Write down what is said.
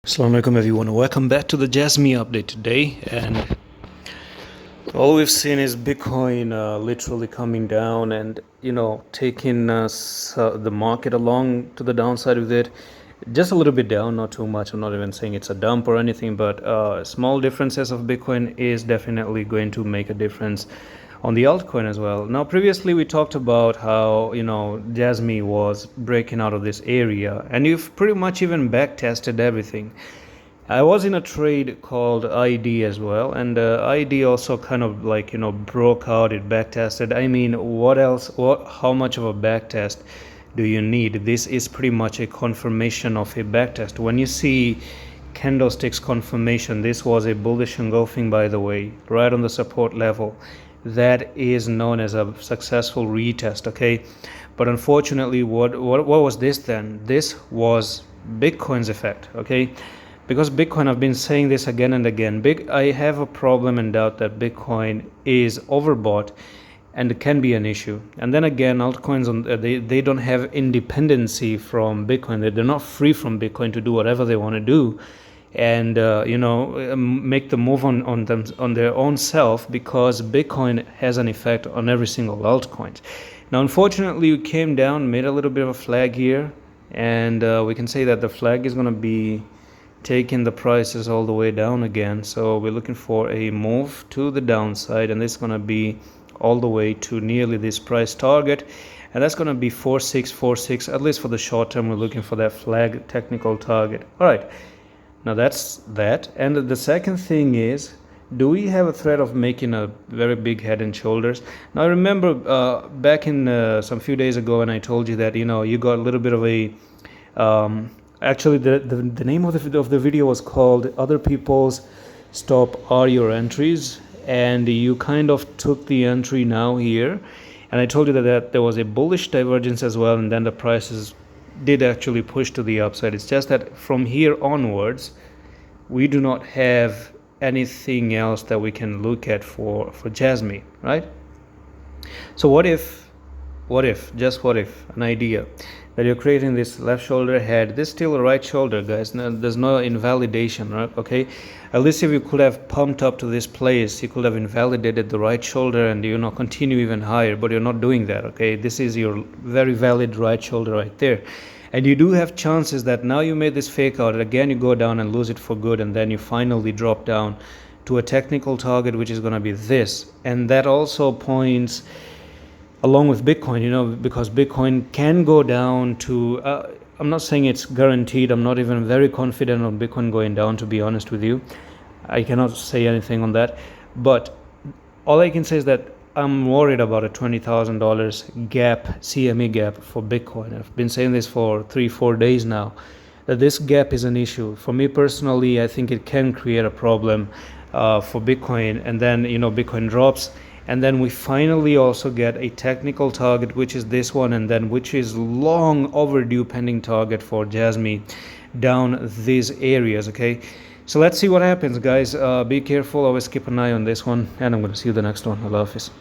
Assalamu alaikum everyone, welcome back to the Jasmy update today. And all we've seen is Bitcoin literally coming down and taking the market along to the downside with it. Just a little bit down, not too much. I'm not even saying it's a dump or anything, but small differences of Bitcoin is definitely going to make a difference on the altcoin as well. Now, previously we talked about how Jasmy was breaking out of this area, and you've pretty much even back tested everything. I was in a trade called ID as well, and ID also kind of broke out. It back tested. I mean, what else? How much of a back test do you need? This is pretty much a confirmation of a back test. When you see candlesticks confirmation, this was a bullish engulfing, by the way, right on the support level. That is known as a successful retest. Okay, but unfortunately, what was this then? This was Bitcoin's effect. Okay, because Bitcoin, I've been saying this again and again, I have a problem and doubt that Bitcoin is overbought and it can be an issue. And then again, altcoins, they don't have independency from Bitcoin. They're not free from Bitcoin to do whatever they want to do and make the move on their own self, because Bitcoin has an effect on every single altcoin. Now, unfortunately, we came down, made a little bit of a flag here, and we can say that the flag is going to be taking the prices all the way down again. So we're looking for a move to the downside, and this is going to be all the way to nearly this price target, and that's going to be 4646. At least for the short term, we're looking for that flag technical target. All right, now that's that. And the second thing is, do we have a threat of making a very big head and shoulders? Now, I remember back in some few days ago, and I told you that you got a little bit of a actually the name of the video was called "Other People's Stop Are Your Entries," and you kind of took the entry now here, and I told you that there was a bullish divergence as well, and then the prices did actually push to the upside. It's just that from here onwards, we do not have anything else that we can look at for Jasmy, right? So what if, just what if, an idea that you're creating this left shoulder head, this is still a right shoulder, guys. No, there's no invalidation, right? Okay, at least if you could have pumped up to this place, you could have invalidated the right shoulder and continue even higher, but you're not doing that. Okay, this is your very valid right shoulder right there, and you do have chances that now you made this fake out, and again you go down and lose it for good, and then you finally drop down to a technical target, which is going to be this, and that also points along with Bitcoin, because Bitcoin can go down to, I'm not saying it's guaranteed. I'm not even very confident on Bitcoin going down, to be honest with you. I cannot say anything on that. But all I can say is that I'm worried about a $20,000 gap, CME gap for Bitcoin. I've been saying this for 3-4 days now, that this gap is an issue. For me personally, I think it can create a problem for Bitcoin. And then, Bitcoin drops. And then we finally also get a technical target, which is this one, and then which is long overdue pending target for Jasmy down these areas. Okay, so let's see what happens, guys. Be careful, always keep an eye on this one, and I'm going to see you the next one. Allah Hafiz.